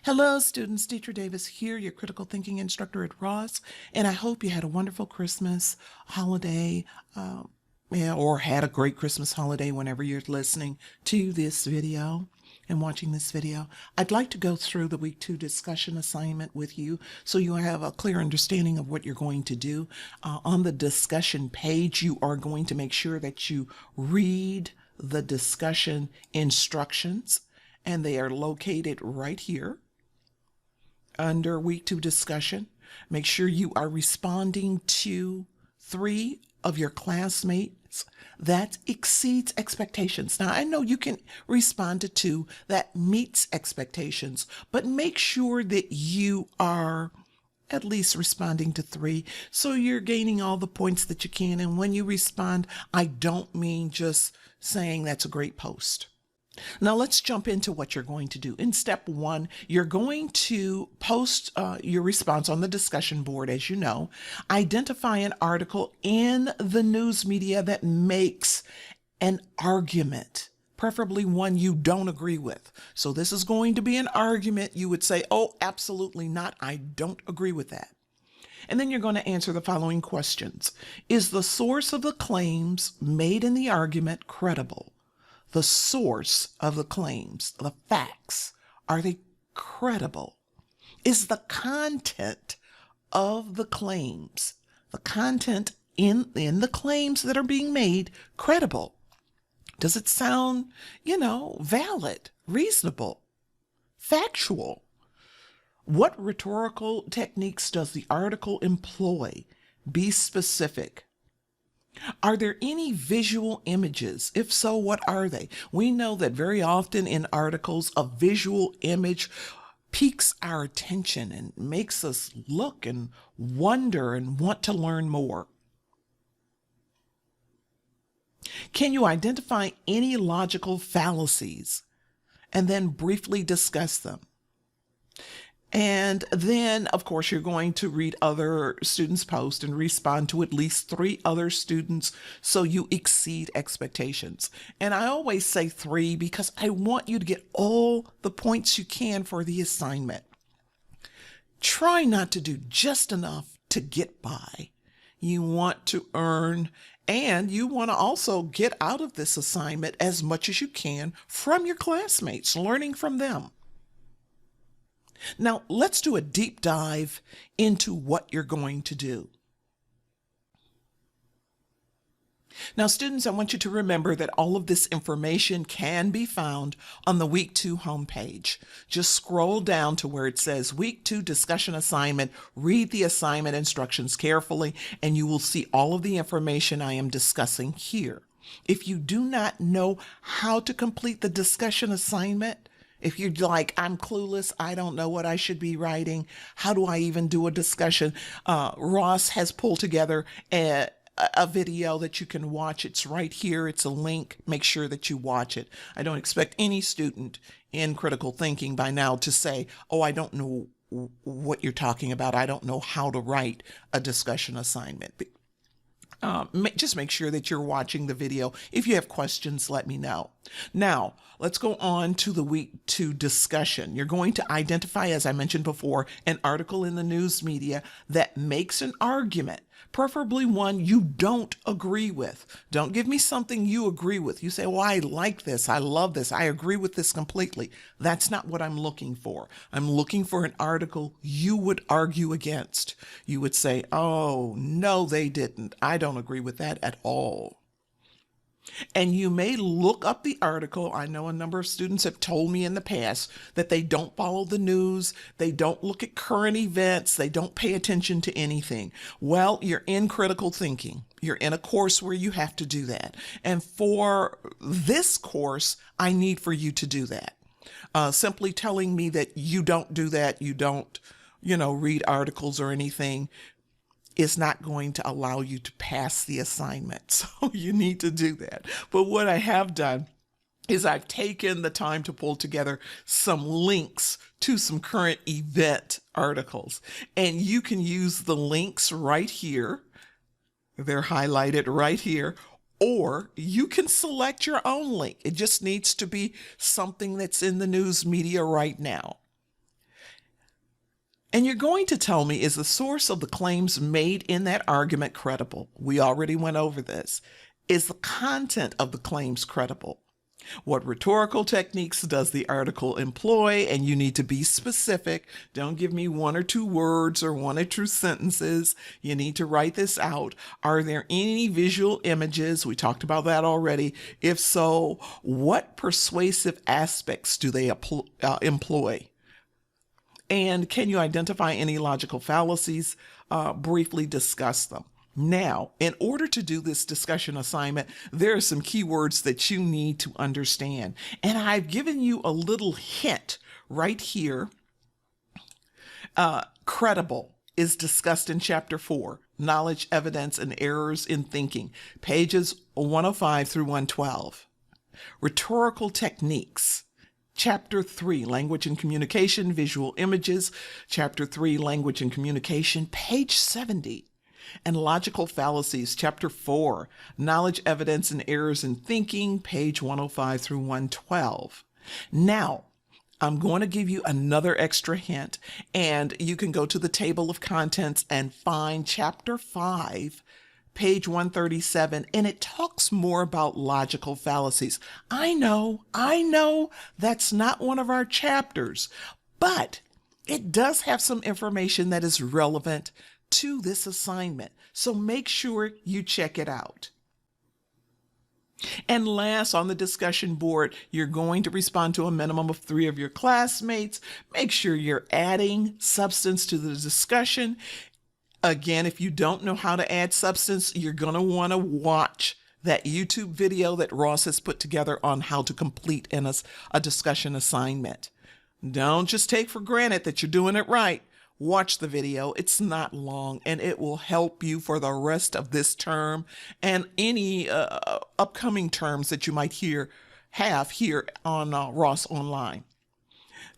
Hello, students. Teacher Davis here, your critical thinking instructor at Ross, and I hope you had a wonderful Christmas holiday, or had a great Christmas holiday whenever you're listening to this video and watching this video. I'd like to go through the week 2 discussion assignment with you so you have a clear understanding of what you're going to do. On the discussion page, you are going to make sure that you read the discussion instructions, and they are located right here under week 2 discussion. Make sure you are responding to 3 of your classmates that exceeds expectations. Now, I know you can respond to 2 that meets expectations, but make sure that you are at least responding to 3 so you're gaining all the points that you can. And when you respond, I don't mean just saying that's a great post. Now let's jump into what you're going to do. In step 1, you're going to post your response on the discussion board, as you know. Identify an article in the news media that makes an argument, preferably one you don't agree with. So this is going to be an argument. You would say, oh, absolutely not. I don't agree with that. And then you're going to answer the following questions. Is the source of the claims made in the argument credible? The source of the claims, the facts, are they credible? Is the content of the claims, the content in the claims that are being made, credible? Does it sound, valid, reasonable, factual? What rhetorical techniques does the article employ? Be specific. Are there any visual images? If so, what are they? We know that very often in articles, a visual image piques our attention and makes us look and wonder and want to learn more. Can you identify any logical fallacies and then briefly discuss them? And then, of course, you're going to read other students' posts and respond to at least 3 other students so you exceed expectations. And I always say 3 because I want you to get all the points you can for the assignment. Try not to do just enough to get by. You want to earn, and you want to also get out of this assignment as much as you can from your classmates, learning from them. Now, let's do a deep dive into what you're going to do. Now, students, I want you to remember that all of this information can be found on the Week 2 homepage. Just scroll down to where it says Week 2 Discussion Assignment, read the assignment instructions carefully, and you will see all of the information I am discussing here. If you do not know how to complete the discussion assignment, if you're like, I'm clueless, I don't know what I should be writing, how do I even do a discussion? Ross has pulled together a video that you can watch. It's right here. It's a link. Make sure that you watch it. I don't expect any student in critical thinking by now to say, oh, I don't know what you're talking about. I don't know how to write a discussion assignment. Just make sure that you're watching the video. If you have questions, let me know. Now, let's go on to the Week 2 discussion. You're going to identify, as I mentioned before, an article in the news media that makes an argument, preferably one you don't agree with. Don't give me something you agree with. You say, well, I like this. I love this. I agree with this completely. That's not what I'm looking for. I'm looking for an article you would argue against. You would say, oh, no, they didn't. I don't agree with that at all. And you may look up the article. I know a number of students have told me in the past that they don't follow the news, they don't look at current events, they don't pay attention to anything. Well, you're in critical thinking. You're in a course where you have to do that. And for this course, I need for you to do that. Simply telling me that you don't do that, you don't, read articles or anything, is not going to allow you to pass the assignment. So you need to do that. But what I have done is I've taken the time to pull together some links to some current event articles. And you can use the links right here. They're highlighted right here. Or you can select your own link. It just needs to be something that's in the news media right now. And you're going to tell me, is the source of the claims made in that argument credible? We already went over this. Is the content of the claims credible? What rhetorical techniques does the article employ? And you need to be specific. Don't give me one or two words or one or two sentences. You need to write this out. Are there any visual images? We talked about that already. If so, what persuasive aspects do they employ? And can you identify any logical fallacies? Briefly discuss them. Now, in order to do this discussion assignment, there are some keywords that you need to understand. And I've given you a little hint right here. Credible is discussed in Chapter 4, Knowledge, Evidence, and Errors in Thinking, pages 105 through 112. Rhetorical techniques. Chapter 3, Language and Communication, Visual Images. Chapter 3, Language and Communication, page 70. And logical fallacies, Chapter 4, Knowledge, Evidence, and Errors in Thinking, page 105 through 112. Now, I'm going to give you another extra hint, and you can go to the table of contents and find Chapter 5, page 137, and it talks more about logical fallacies. I know, that's not one of our chapters, but it does have some information that is relevant to this assignment. So make sure you check it out. And last, on the discussion board, you're going to respond to a minimum of 3 of your classmates. Make sure you're adding substance to the discussion. Again, if you don't know how to add substance, you're going to want to watch that YouTube video that Ross has put together on how to complete a discussion assignment. Don't just take for granted that you're doing it right. Watch the video. It's not long, and it will help you for the rest of this term and any upcoming terms that you might have here on Ross Online.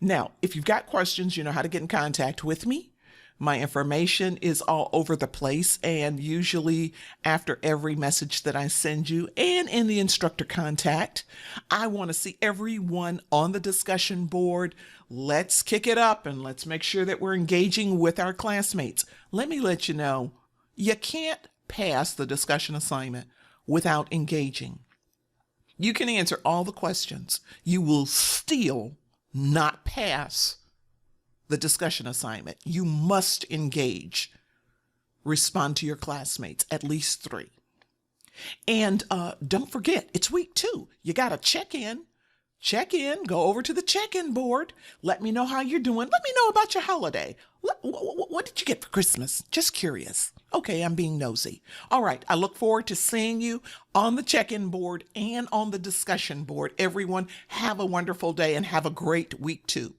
Now, if you've got questions, you know how to get in contact with me. My information is all over the place, and usually after every message that I send you and in the instructor contact, I want to see everyone on the discussion board. Let's kick it up and let's make sure that we're engaging with our classmates. Let me let you know, you can't pass the discussion assignment without engaging. You can answer all the questions. You will still not pass the discussion assignment. You must engage. Respond to your classmates, at least 3. And don't forget, it's week 2. You got to check in, go over to the check-in board. Let me know how you're doing. Let me know about your holiday. What did you get for Christmas? Just curious. Okay, I'm being nosy. All right, I look forward to seeing you on the check-in board and on the discussion board. Everyone, have a wonderful day and have a great week 2.